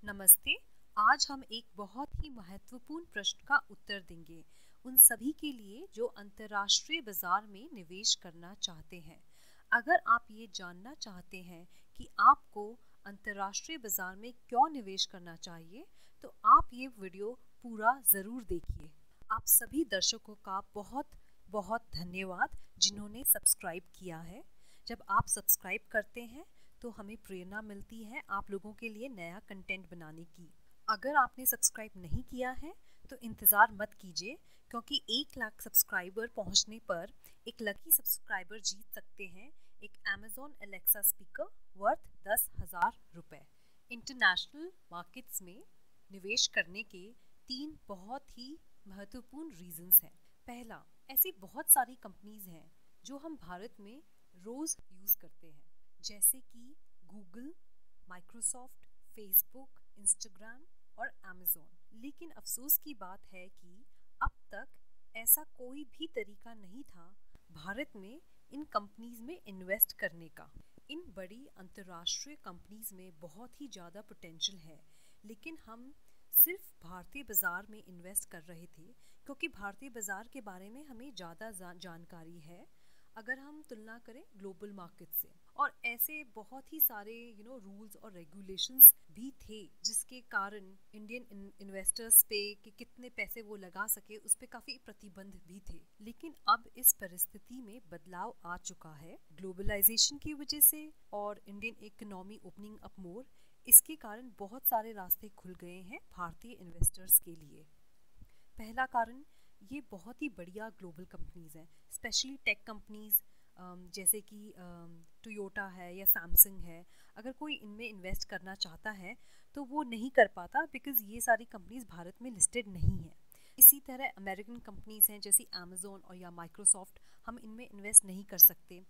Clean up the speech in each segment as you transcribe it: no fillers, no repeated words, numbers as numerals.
नमस्ते। आज हम एक बहुत ही महत्वपूर्ण प्रश्न का उत्तर देंगे उन सभी के लिए जो अंतर्राष्ट्रीय बाजार में निवेश करना चाहते हैं। अगर आप ये जानना चाहते हैं कि आपको अंतर्राष्ट्रीय बाजार में क्यों निवेश करना चाहिए, तो आप ये वीडियो पूरा ज़रूर देखिए। आप सभी दर्शकों का बहुत बहुत धन्यवाद जिन्होंने सब्सक्राइब किया है। जब आप सब्सक्राइब करते हैं तो हमें प्रेरणा मिलती है आप लोगों के लिए नया कंटेंट बनाने की। अगर आपने सब्सक्राइब नहीं किया है तो इंतज़ार मत कीजिए, क्योंकि 1 लाख सब्सक्राइबर पहुंचने पर एक लकी सब्सक्राइबर जीत सकते हैं एक Amazon Alexa स्पीकर वर्थ 10,000 रुपये। इंटरनेशनल मार्केट्स में निवेश करने के 3 बहुत ही महत्वपूर्ण रीजंस हैं। पहला, ऐसी बहुत सारी कंपनीज हैं जो हम भारत में रोज़ यूज़ करते हैं, जैसे कि गूगल, माइक्रोसॉफ्ट, फेसबुक, इंस्टाग्राम और अमेज़ॉन। लेकिन अफसोस की बात है कि अब तक ऐसा कोई भी तरीका नहीं था भारत में इन कंपनीज में इन्वेस्ट करने का। इन बड़ी अंतर्राष्ट्रीय कंपनीज में बहुत ही ज़्यादा पोटेंशियल है, लेकिन हम सिर्फ भारतीय बाज़ार में इन्वेस्ट कर रहे थे क्योंकि भारतीय बाज़ार के बारे में हमें ज़्यादा जानकारी है अगर हम तुलना करें ग्लोबल मार्केट से। और ऐसे बहुत ही सारे रूल्स और रेगुलेशंस भी थे जिसके कारण इंडियन इन्वेस्टर्स पे कि कितने पैसे वो लगा सके उस पर काफ़ी प्रतिबंध भी थे। लेकिन अब इस परिस्थिति में बदलाव आ चुका है ग्लोबलाइजेशन की वजह से और Indian economy opening up more. इसके कारण बहुत सारे रास्ते खुल गए हैं भारतीय इन्वेस्टर्स के लिए। पहला कारण, ये बहुत ही बढ़िया ग्लोबल कंपनीज़ हैं, स्पेशली टेक कंपनीज़ जैसे कि टोयोटा है या सैमसंग है। अगर कोई इनमें इन्वेस्ट करना चाहता है तो वो नहीं कर पाता बिकॉज़ ये सारी कंपनीज़ भारत में लिस्टेड नहीं है। इसी तरह अमेरिकन कंपनीज़ हैं जैसे अमेज़ॉन और या माइक्रोसॉफ्ट, हम इनमें इन्वेस्ट नहीं कर सकते,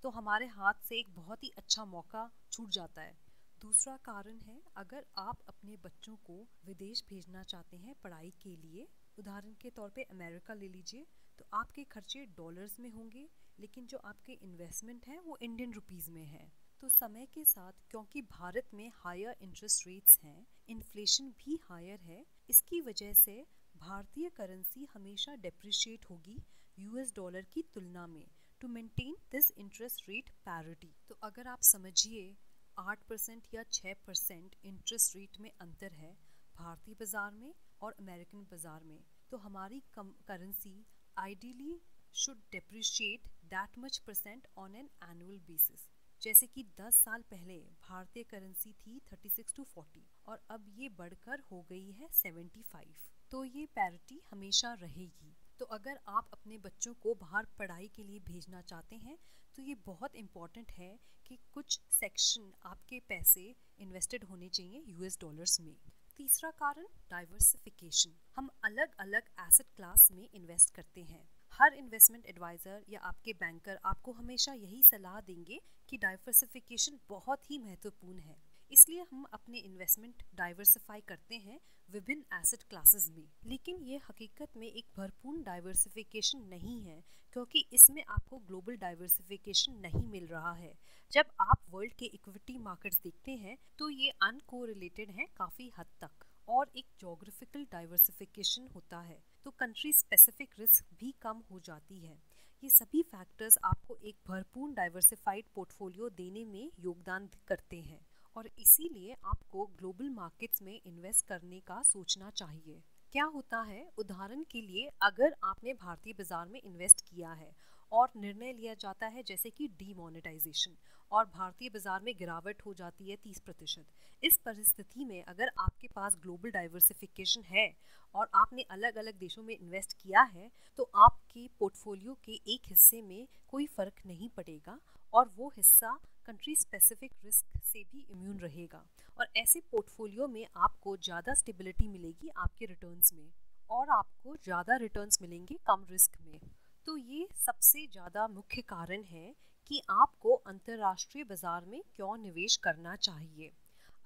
तो हमारे हाथ से एक बहुत ही अच्छा मौका छूट जाता है। दूसरा कारण है, अगर आप अपने बच्चों को विदेश भेजना चाहते हैं पढ़ाई के लिए, उदाहरण के तौर पे अमेरिका ले लीजिए, तो आपके खर्चे डॉलर्स में होंगे लेकिन जो आपके इन्वेस्टमेंट है वो इंडियन रुपीज़ में है। तो समय के साथ क्योंकि भारत में हायर इंटरेस्ट रेट्स हैं, इन्फ्लेशन भी हायर है, इसकी वजह से भारतीय करेंसी हमेशा डेप्रिशिएट होगी यूएस डॉलर की तुलना में to maintain this interest rate parity. तो अगर आप समझिए 8% या 6% इंटरेस्ट रेट में अंतर है भारतीय बाज़ार में और अमेरिकन बाज़ार में, तो हमारी currency ideally should depreciate that much percent on an annual basis. जैसे कि 10 साल पहले भारतीय करेंसी थी 36 to 40 और अब ये बढ़कर हो गई है 75, तो ये पैरिटी हमेशा रहेगी। तो अगर आप अपने बच्चों को बाहर पढ़ाई के लिए भेजना चाहते हैं तो ये बहुत इम्पॉर्टेंट है कि कुछ सेक्शन आपके पैसे इन्वेस्टेड होने चाहिए यूएस डॉलर्स में। तीसरा कारण, डाइवर्सिफिकेशन। हम अलग अलग एसेट क्लास में इन्वेस्ट करते हैं। हर इन्वेस्टमेंट एडवाइज़र या आपके बैंकर आपको हमेशा यही सलाह देंगे कि डाइवर्सिफिकेशन बहुत ही महत्वपूर्ण है, इसलिए हम अपने इन्वेस्टमेंट डाइवर्सिफाई करते हैं विभिन्न एसेट क्लासेस में। लेकिन ये हकीकत में एक भरपूर डाइवर्सिफिकेशन नहीं है, क्योंकि इसमें आपको ग्लोबल डाइवर्सिफिकेशन नहीं मिल रहा है। जब आप वर्ल्ड के इक्विटी मार्केट्स देखते हैं तो ये अनकोरिलेटेड हैं काफ़ी हद तक, और एक जोग्राफिकल डाइवर्सिफिकेशन होता है तो कंट्री स्पेसिफिक रिस्क भी कम हो जाती है। ये सभी फैक्टर्स आपको एक भरपूर डाइवर्सिफाइड पोर्टफोलियो देने में योगदान करते हैं और इसीलिए आपको ग्लोबल मार्केट्स में इन्वेस्ट करने का सोचना चाहिए। क्या होता है, उदाहरण के लिए अगर आपने भारतीय बाजार में इन्वेस्ट किया है और निर्णय लिया जाता है जैसे कि डीमोनेटाइजेशन और भारतीय बाजार में गिरावट हो जाती है 30%, इस परिस्थिति में अगर आपके पास ग्लोबल डाइवर्सिफिकेशन है और आपने अलग अलग देशों में इन्वेस्ट किया है तो आपके पोर्टफोलियो के एक हिस्से में कोई फ़र्क नहीं पड़ेगा और वो हिस्सा कंट्री स्पेसिफिक रिस्क से भी इम्यून रहेगा, और ऐसे पोर्टफोलियो में आपको ज़्यादा स्टेबिलिटी मिलेगी आपके रिटर्न्स में और आपको ज़्यादा रिटर्न्स मिलेंगे कम रिस्क में। तो ये सबसे ज़्यादा मुख्य कारण है कि आपको अंतर्राष्ट्रीय बाजार में क्यों निवेश करना चाहिए।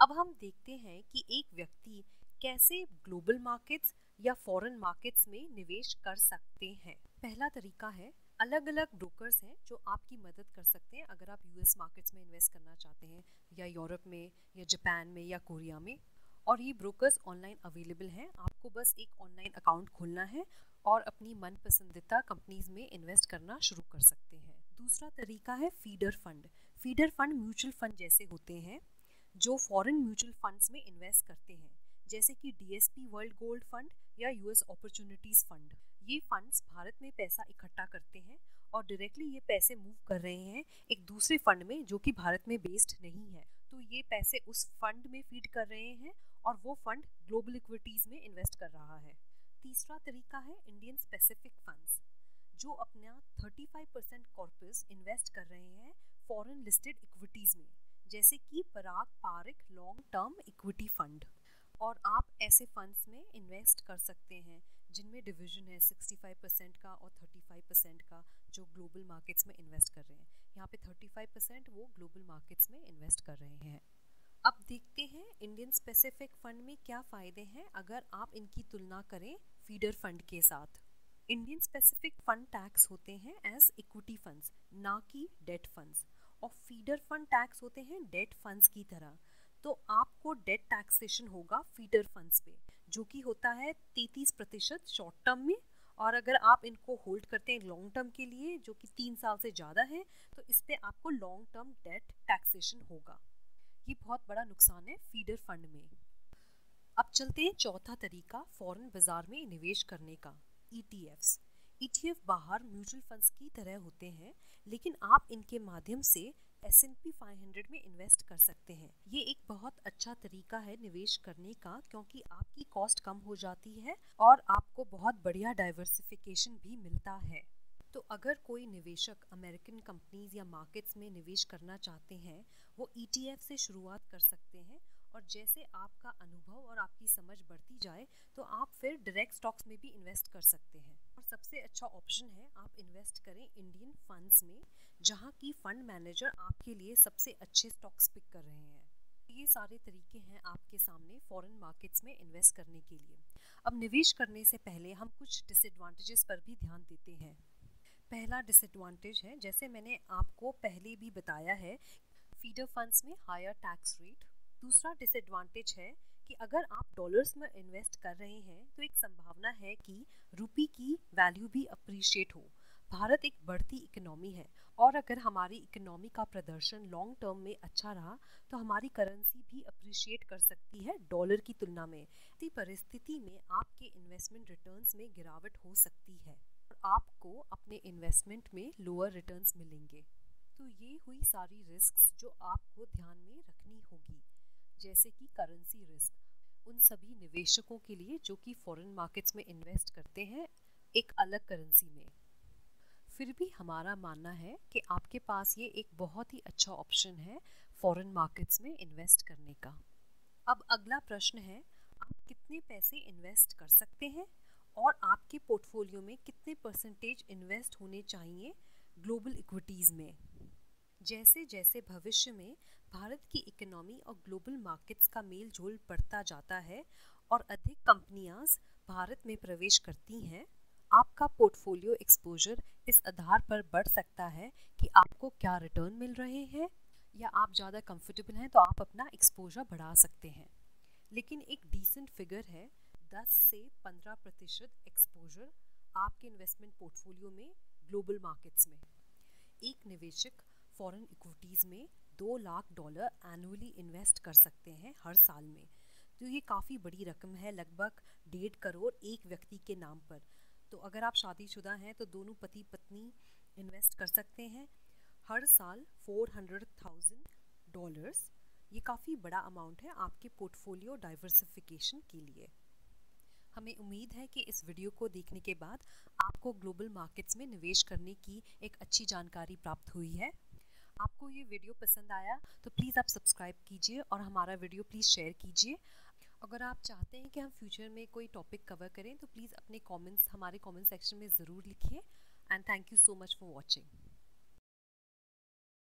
अब हम देखते हैं कि एक व्यक्ति कैसे ग्लोबल मार्केट्स या फॉरेन मार्केट्स में निवेश कर सकते हैं। पहला तरीका है, अलग अलग ब्रोकर्स हैं जो आपकी मदद कर सकते हैं अगर आप यूएस मार्केट्स में इन्वेस्ट करना चाहते हैं या यूरोप में या जापान में या कोरिया में। और ये ब्रोकर्स ऑनलाइन अवेलेबल हैं। आपको बस एक ऑनलाइन अकाउंट खोलना है और अपनी मन पसंदीदा कंपनीज में इन्वेस्ट करना शुरू कर सकते हैं। दूसरा तरीका है feeder fund. Feeder fund mutual fund जैसे होते हैं जो फॉरेन म्यूचुअल फंड्स में इन्वेस्ट करते हैं, जैसे कि DSP वर्ल्ड गोल्ड फंड या US अपॉर्चुनिटीज फंड। ये फंड्स भारत में पैसा इकट्ठा करते हैं और डायरेक्टली ये पैसे मूव कर रहे हैं एक दूसरे फंड में जो कि भारत में बेस्ड नहीं है। तो ये पैसे उस फंड में फीड कर रहे हैं और वो फंड ग्लोबल इक्विटीज में इन्वेस्ट कर रहा है। तीसरा तरीका है इंडियन स्पेसिफिक फंड्स, जो अपना 35% कॉर्पस इन्वेस्ट कर रहे हैं फॉरेन लिस्टेड इक्विटीज में, जैसे कि Parag Parikh long term equity fund. और आप ऐसे फंड्स में इन्वेस्ट कर सकते हैं जिनमें डिवीजन है 65% का और 35% का जो ग्लोबल मार्केट्स में इन्वेस्ट कर रहे हैं। यहाँ पे 35% वो ग्लोबल मार्केट्स में इन्वेस्ट कर रहे हैं। अब देखते हैं इंडियन स्पेसिफिक फंड में क्या फ़ायदे हैं अगर आप इनकी तुलना करें फीडर फंड के साथ। इंडियन स्पेसिफिक फंड टैक्स होते हैं एज इक्विटी फंड्स, ना कि डेट फंड्स, और फीडर फंड टैक्स होते हैं डेट फंड्स की तरह। तो आपको डेट टैक्सेशन होगा फीडर फंड्स पे, जो कि होता है 33% शॉर्ट टर्म में, और अगर आप इनको होल्ड करते हैं लॉन्ग टर्म के लिए जो कि 3 साल से ज़्यादा है तो इस पे आपको लॉन्ग टर्म डेट टैक्सेशन होगा। ये बहुत बड़ा नुकसान है फीडर फंड में। अब चलते हैं चौथा तरीका फॉरेन बाजार में निवेश करने का, ETFs। ETF बाहर म्यूचुअल फंड्स की तरह होते हैं, लेकिन आप इनके माध्यम से S&P 500 में इन्वेस्ट कर सकते हैं। ये एक बहुत अच्छा तरीका है निवेश करने का, क्योंकि आपकी कॉस्ट कम हो जाती है और आपको बहुत बढ़िया डाइवर्सिफिकेशन भी मिलता है। तो अगर कोई निवेशक अमेरिकन कंपनीज या मार्केट्स में निवेश करना चाहते हैं, वो ETF से शुरुआत कर सकते हैं, और जैसे आपका अनुभव और आपकी समझ बढ़ती जाए तो आप फिर डायरेक्ट स्टॉक्स में भी इन्वेस्ट कर सकते हैं। और सबसे अच्छा ऑप्शन है आप इन्वेस्ट करें इंडियन फंड्स में, जहाँ की फंड मैनेजर आपके लिए सबसे अच्छे स्टॉक्स पिक कर रहे हैं। ये सारे तरीके हैं आपके सामने फॉरेन मार्केट्स में इन्वेस्ट करने के लिए। अब निवेश करने से पहले हम कुछ डिसएडवांटेजेस पर भी ध्यान देते हैं। पहला डिसएडवांटेज है, जैसे मैंने आपको पहले भी बताया है, फीडर फंड्स में हायर टैक्स रेट। दूसरा डिसएडवांटेज है कि अगर आप डॉलर्स में इन्वेस्ट कर रहे हैं तो एक संभावना है कि रुपये की वैल्यू भी अप्रिशिएट हो। भारत एक बढ़ती इकोनॉमी है और अगर हमारी इकोनॉमी का प्रदर्शन लॉन्ग टर्म में अच्छा रहा तो हमारी करेंसी भी अप्रिशिएट कर सकती है डॉलर की तुलना में। इसी परिस्थिति में आपके इन्वेस्टमेंट रिटर्न्स में गिरावट हो सकती है और आपको अपने इन्वेस्टमेंट में लोअर रिटर्न्स मिलेंगे। तो ये हुई सारी रिस्क्स जो आपको ध्यान में रखनी होगी, जैसे कि करेंसी रिस्क। उन सभी निवेशकों के लिए जो कि फॉरेन मार्केट्स में इन्वेस्ट करते हैं एक अलग करेंसी में। फिर भी हमारा मानना है कि आपके पास ये एक बहुत ही अच्छा ऑप्शन है फॉरेन मार्केट्स में इन्वेस्ट करने का। अब अगला प्रश्न है, आप कितने पैसे इन्वेस्ट कर सकते हैं और आपके पोर्टफोलियो में कितने परसेंटेज इन्वेस्ट होने चाहिए ग्लोबल इक्विटीज़ में। जैसे जैसे भविष्य में भारत की इकोनॉमी और ग्लोबल मार्केट्स का मेल जोल बढ़ता जाता है और अधिक कंपनियां भारत में प्रवेश करती हैं, आपका पोर्टफोलियो एक्सपोजर इस आधार पर बढ़ सकता है कि आपको क्या रिटर्न मिल रहे हैं, या आप ज़्यादा कंफर्टेबल हैं तो आप अपना एक्सपोजर बढ़ा सकते हैं। लेकिन एक डिसेंट फिगर है 10 से 15% एक्सपोजर आपके इन्वेस्टमेंट पोर्टफोलियो में ग्लोबल मार्केट्स में। एक निवेशक फॉरेन इक्विटीज़ में $2 लाख एनुअली इन्वेस्ट कर सकते हैं हर साल में। तो ये काफ़ी बड़ी रकम है, लगभग 1.5 करोड़ एक व्यक्ति के नाम पर। तो अगर आप शादीशुदा हैं तो दोनों पति पत्नी इन्वेस्ट कर सकते हैं हर साल $400,000। ये काफ़ी बड़ा अमाउंट है आपके पोर्टफोलियो डाइवर्सिफिकेशन के लिए। हमें उम्मीद है कि इस वीडियो को देखने के बाद आपको ग्लोबल मार्केट्स में निवेश करने की एक अच्छी जानकारी प्राप्त हुई है। आपको ये वीडियो पसंद आया तो प्लीज़ आप सब्सक्राइब कीजिए और हमारा वीडियो प्लीज़ शेयर कीजिए। अगर आप चाहते हैं कि हम फ्यूचर में कोई टॉपिक कवर करें तो प्लीज़ अपने कमेंट्स हमारे कमेंट सेक्शन में ज़रूर लिखिए। And thank you so much for watching.